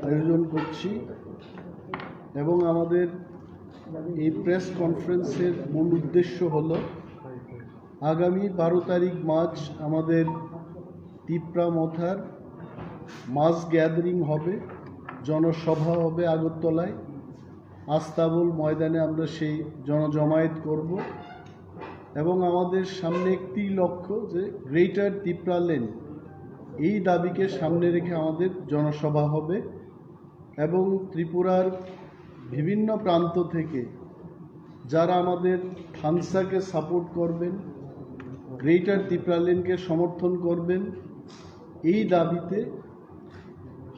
আয়োজন করছি এবং আমাদের এই প্রেস কনফারেন্সের মূল উদ্দেশ্য হলো আগামী 12 তারিখ মার্চ আমাদের তিপ্রা মথার মাস গ্যাদারিং হবে, জনসভা হবে আগরতলায়, আস্তাবল ময়দানে আমরা সেই জনজমায়েত করব এবং আমাদের সামনে একটি লক্ষ্য যে গ্রেটার তিপ্রা লেন, এই দাবিকে সামনে রেখে আমাদের জনসভা হবে এবং ত্রিপুরার বিভিন্ন প্রান্ত থেকে যারা আমাদের থানসাকে সাপোর্ট করবেন, গ্রেটার তিপ্রা লেনকে সমর্থন করবেন, এই দাবিতে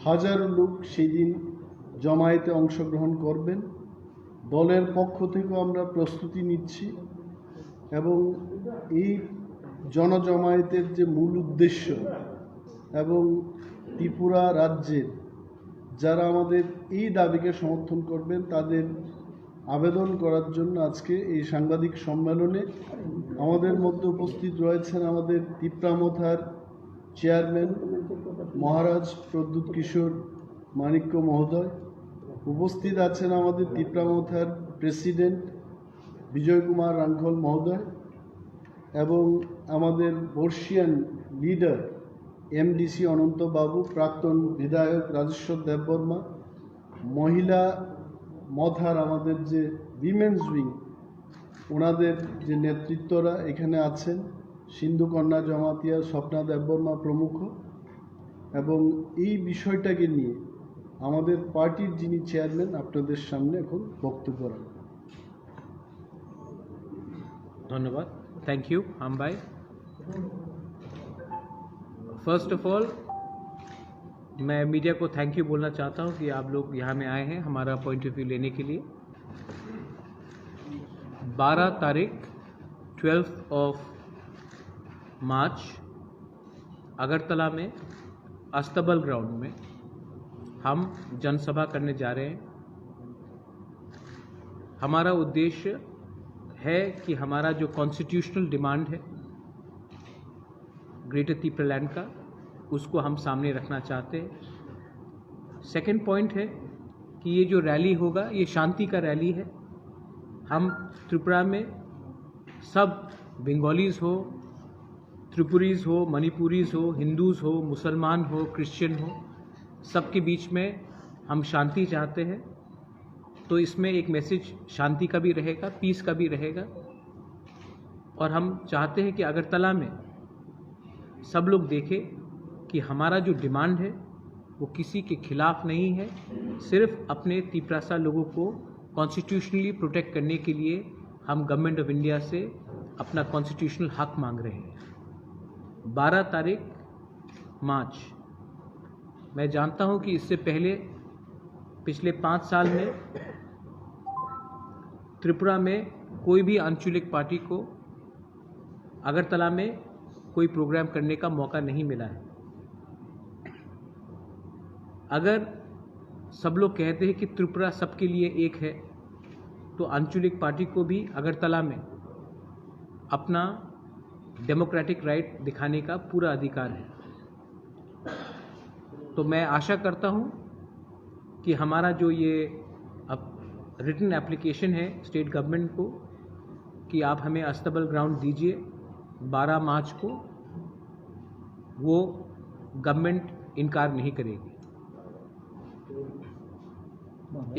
হাজারো লোক সেই দিন জমায়েতে অংশগ্রহণ করবেন। দলের পক্ষ থেকেও আমরা প্রস্তুতি নিচ্ছি এবং এই জনজমায়েতের যে মূল উদ্দেশ্য এবং ত্রিপুরা রাজ্যের যারা আমাদের এই দাবিকে সমর্থন করবেন তাদের আবেদন করার জন্য আজকে এই সাংবাদিক সম্মেলনে আমাদের মধ্যে উপস্থিত রয়েছেন আমাদের তিপ্রা মথার চেয়ারম্যান মহারাজ প্রদ্যুৎ কিশোর মানিক্য মহোদয়, উপস্থিত আছেন আমাদের তিপ্রা মথার প্রেসিডেন্ট বিজয় কুমার রাঙ্খল মহোদয় এবং আমাদের বর্ষিয়ান লিডার এমডিসি অনন্ত বাবু, প্রাক্তন বিধায়ক রাজেশ্বর দেববর্মা, মহিলা মথার আমাদের যে উইমেন্স উইং ওনাদের যে নেতৃত্বরা এখানে আছেন, সিন্ধু কন্যা জমাতিয়া, স্বপ্না দেববর্মা প্রমুখ, এবং এই বিষয়টাকে নিয়ে আমাদের পার্টির যিনি চেয়ারম্যান আপনাদের সামনে এখন বক্তব্য রাখবেন। धन्यवाद। थैंक यू हम भाई। फर्स्ट ऑफ ऑल मैं मीडिया को थैंक यू बोलना चाहता हूं कि आप लोग यहाँ में आए हैं हमारा पॉइंट ऑफ व्यू लेने के लिए। 12 तारीख 12 ऑफ मार्च अगरतला में अस्तबल ग्राउंड में हम जनसभा करने जा रहे हैं। हमारा उद्देश्य है कि हमारा जो कॉन्स्टिट्यूशनल डिमांड है ग्रेटर तिप्रा लैंड का, उसको हम सामने रखना चाहते हैं। सेकंड पॉइंट है कि ये जो रैली होगा ये शांति का रैली है। हम त्रिपुरा में सब बंगालीज हो, त्रिपुरीज हो, मणिपुरीज हो, हिंदूज हो, मुसलमान हो, क्रिश्चियन हो, सबके बीच में हम शांति चाहते हैं। तो इसमें एक मैसेज शांति का भी रहेगा, पीस का भी रहेगा। और हम चाहते हैं कि अगरतला में सब लोग देखें कि हमारा जो डिमांड है वो किसी के खिलाफ नहीं है, सिर्फ अपने तिप्रासा लोगों को कॉन्स्टिट्यूशनली प्रोटेक्ट करने के लिए हम गवर्नमेंट ऑफ इंडिया से अपना कॉन्स्टिट्यूशनल हक मांग रहे हैं। 12 तारीख मार्च, मैं जानता हूं कि इससे पहले पिछले 5 साल में त्रिपुरा में कोई भी आंचलिक पार्टी को अगरतला में कोई प्रोग्राम करने का मौका नहीं मिला है। अगर सब लोग कहते हैं कि त्रिपुरा सबके लिए एक है, तो आंचलिक पार्टी को भी अगरतला में अपना डेमोक्रेटिक राइट दिखाने का पूरा अधिकार है। तो मैं आशा करता हूं कि हमारा जो ये अब रिटन एप्लीकेशन है स्टेट गवर्नमेंट को कि आप हमें अस्तबल ग्राउंड दीजिए 12 मार्च को, वो गवर्नमेंट इनकार नहीं करेगी।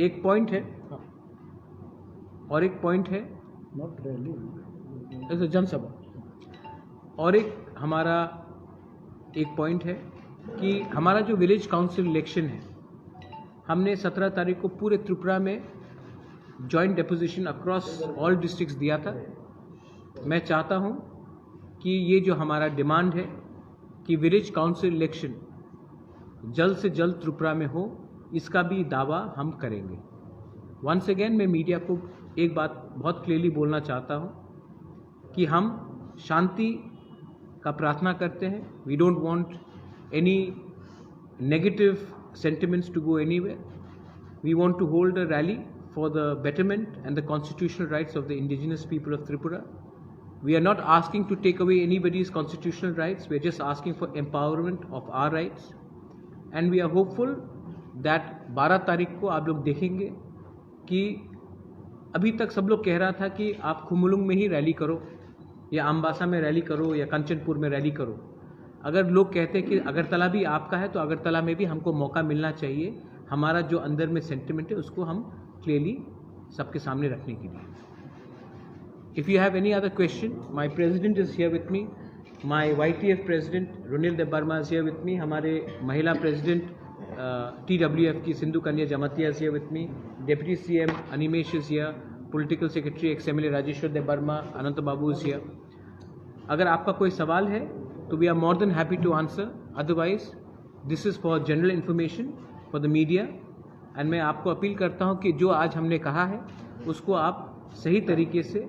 एक पॉइंट है और एक पॉइंट है जनसभा, और एक हमारा एक पॉइंट है कि हमारा जो विलेज काउंसिल इलेक्शन है, हमने 17 तारीख को पूरे त्रिपुरा में joint deposition across all districts दिया था। मैं चाहता हूं कि ये जो हमारा डिमांड है कि विलेज काउंसिल इलेक्शन जल्द से जल्द त्रिपुरा में हो, इसका भी दावा हम करेंगे। वंस अगेन मैं मीडिया को एक बात बहुत क्लियरली बोलना चाहता हूं कि हम शांति का प्रार्थना करते हैं। We don't want any negative sentiments to go anywhere. We want to hold a rally for the betterment and the constitutional rights of the indigenous people of Tripura. We are not asking to take away anybody's constitutional rights. We are just asking for empowerment of our rights. And we are hopeful that 12 तारीख को आप लोग देखेंगे कि अभी तक सब लोग कह रहा था कि आप खुमुलुंग में ही रैली करो या अम्बासा में रैली करो या कंचनपुर में रैली करो। अगर लोग कहते हैं कि अगरतला भी आपका है तो अगरतला में भी हमको मौका मिलना चाहिए हमारा जो अंदर में सेंटिमेंट है उसको हम क्लियरली सबके सामने रखने के लिए। If you have any other question, my president is here with me. My YTF president Runil Debarma is here with me. हमारे महिला president TWF की सिंधु कन्या Jamatia is here with me. Deputy CM Animesh is here. Political Secretary XMLA Rajeshwar Debarma, Anant Babu is here. अगर आपका कोई सवाल है तो we are more than happy to answer. Otherwise, this is for general information for the media. And मैं आपको appeal करता हूँ कि जो आज हमने कहा है उसको आप सही तरीके से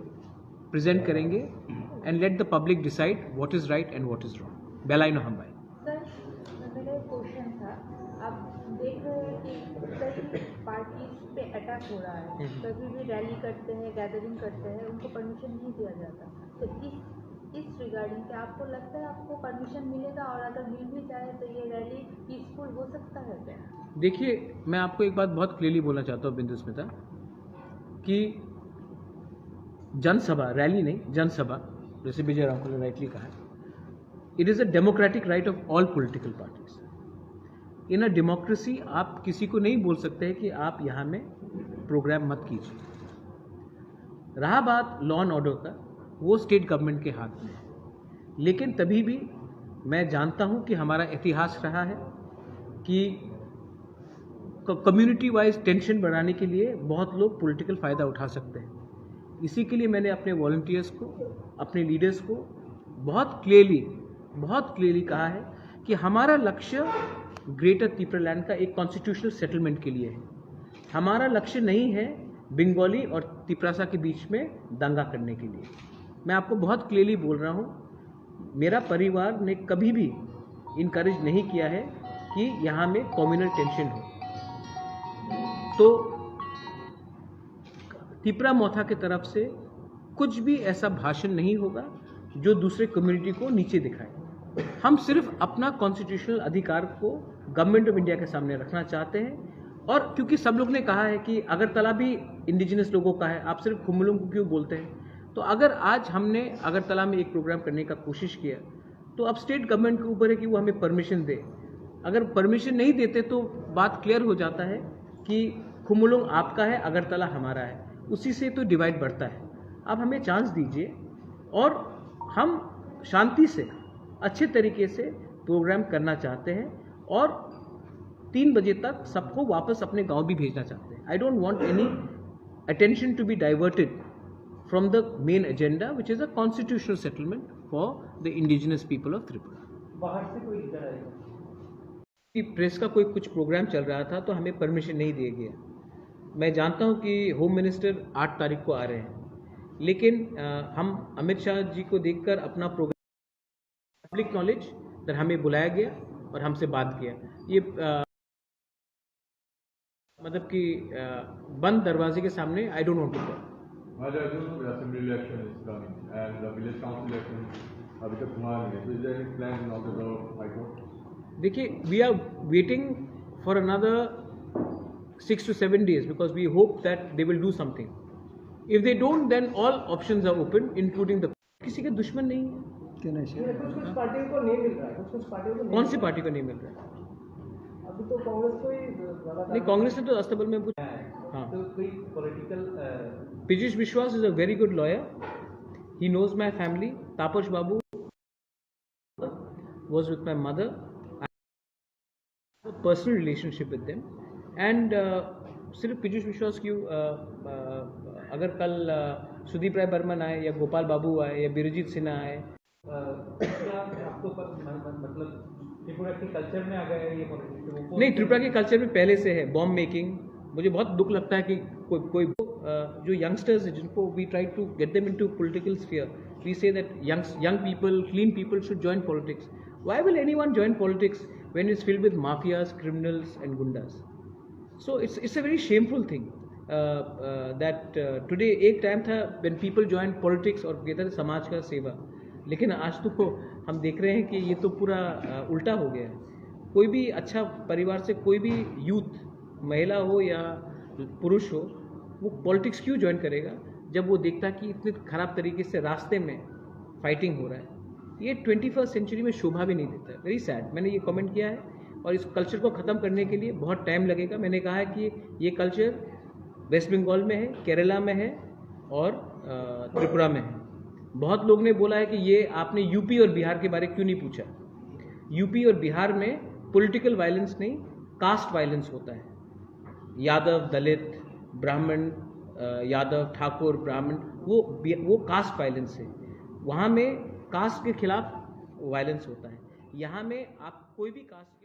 प्रेजेंट करेंगे and let the public decide what is right and what is wrong. बेलाइनो हम भाई सर, मेरा एक क्वेश्चन था। आप देख रहे हैं कि कई पार्टीज पे अटैक हो रहा है, कभी भी रैली करते हैं, गैदरिंग करते हैं, उनको परमिशन नहीं दिया जाता। तो इस रिगार्डिंग क्या आपको लगता है आपको परमिशन मिलेगा, और अगर मिल भी जाए तो ये रैली पीसफुल हो सकता है क्या? देखिए, मैं आपको एक बात बहुत क्लियरली बोलना चाहता हूँ बिंदु स्मिता कि जनसभा, रैली नहीं, जनसभा, जैसे विजय रामपुर ने राइटली कहा, it is a democratic right of all political parties. In a democracy आप किसी को नहीं बोल सकते हैं कि आप यहाँ में प्रोग्राम मत कीजिए। रहा बात लॉ एंड ऑर्डर का, वो स्टेट गवर्नमेंट के हाथ में है। लेकिन तभी भी मैं जानता हूँ कि हमारा इतिहास रहा है कि कम्युनिटी वाइज टेंशन बढ़ाने के लिए बहुत लोग पॉलिटिकल फ़ायदा उठा सकते हैं। इसी के लिए मैंने अपने वॉलंटियर्स को, अपने लीडर्स को बहुत क्लियरली कहा है कि हमारा लक्ष्य ग्रेटर त्रिपुरालैंड का एक कॉन्स्टिट्यूशनल सेटलमेंट के लिए है। हमारा लक्ष्य नहीं है बंगाली और त्रिपुरा के बीच में दंगा करने के लिए। मैं आपको बहुत क्लियरली बोल रहा हूँ, मेरा परिवार ने कभी भी इनकरेज नहीं किया है कि यहाँ में कम्युनल टेंशन हो। तो त्रिपुरा मोथा की तरफ से कुछ भी ऐसा भाषण नहीं होगा जो दूसरे कम्युनिटी को नीचे दिखाए। हम सिर्फ अपना कॉन्स्टिट्यूशनल अधिकार को गवर्नमेंट ऑफ इंडिया के सामने रखना चाहते हैं। और क्योंकि सब लोग ने कहा है कि अगरतला भी इंडिजिनस लोगों का है, आप सिर्फ खुमुलुंग को क्यों बोलते हैं? तो अगर आज हमने अगरतला में एक प्रोग्राम करने का कोशिश किया तो अब स्टेट गवर्नमेंट के ऊपर है कि वो हमें परमिशन दे। अगर परमिशन नहीं देते तो बात क्लियर हो जाता है कि खुमुलुंग आपका है, अगरतला हमारा है, उसी से तो डिवाइड बढ़ता है। अब हमें चांस दीजिए और हम शांति से अच्छे तरीके से प्रोग्राम करना चाहते हैं और 3 बजे तक सबको वापस अपने गांव भी भेजना चाहते हैं। I don't want any attention to be diverted from the main agenda which is a constitutional settlement for the indigenous people of Tripura. बाहर से कोई इधर आएगा? प्रेस का कोई कुछ प्रोग्राम चल रहा था तो हमें परमिशन नहीं दिया गया। मैं जानता हूं कि होम मिनिस्टर 8 तारीख को आ रहे हैं, लेकिन हम अमित शाह जी को देखकर अपना प्रोग्राम पब्लिक नॉलेज पर हमें बुलाया गया और हमसे बात किया। ये मतलब कि बंद दरवाजे के सामने I don't want to talk. Assembly election is coming and the village council election अभी तक हुआ नहीं है, so is there any plan in order to High Court? देखिए, we are waiting for another 6 to 7 days because we hope that they will do something. If they don't, then all options are open, including the किसी के दुश्मन नहीं है। कुछ पार्टियों को नहीं मिल रहा है, कुछ पार्टियों को कौन सी पार्टी को नहीं मिल रहा है? अभी तो कांग्रेस को ही ज्यादा नहीं, कांग्रेस ने तो अस्तबल में कुछ। हाँ, तो कोई political Piyush Vishwas is a very good lawyer. He knows my family. Tapash Babu was with my mother. I have a personal relationship with them. And सिर्फ पीयूष विश्वास क्यों, अगर कल सुदीप राय बर्मन आए या गोपाल बाबू आए या बिरजीत सिन्हा आए, क्या आपको मतलब त्रिपुरा के कल्चर में आ गया है ये पॉलिटिक्स? नहीं, त्रिपुरा के कल्चर में पहले से है बॉम्ब मेकिंग। मुझे बहुत दुख लगता है कि कोई जो यंगस्टर्स हैं जिनको we try to get them into political sphere, we say that young people, clean people should join politics. Why will anyone join politics when it's filled with mafias, criminals and gundas? So it's a very shameful thing that today एक time था when people joined politics और कहते थे समाज का सेवा, लेकिन आज तो हम देख रहे हैं कि ये तो पूरा उल्टा हो गया है। कोई भी अच्छा परिवार से कोई भी यूथ, महिला हो या पुरुष हो, वो पॉलिटिक्स क्यों ज्वाइन करेगा जब वो देखता कि इतने ख़राब तरीके से रास्ते में फाइटिंग हो रहा है। ये 21st सेंचुरी में शोभा भी नहीं देता है। Very sad. मैंने ये कमेंट किया है और इस कल्चर को ख़त्म करने के लिए बहुत टाइम लगेगा। मैंने कहा है कि ये कल्चर वेस्ट बंगाल में है, केरला में है और त्रिपुरा में है। बहुत लोग ने बोला है कि ये आपने यूपी और बिहार के बारे में क्यों नहीं पूछा। यूपी और बिहार में पॉलिटिकल वायलेंस नहीं, कास्ट वायलेंस होता है। यादव, दलित, ब्राह्मण, यादव, ठाकुर, ब्राह्मण, वो कास्ट वायलेंस है। वहाँ में कास्ट के खिलाफ वायलेंस होता है। यहाँ में आप कोई भी कास्ट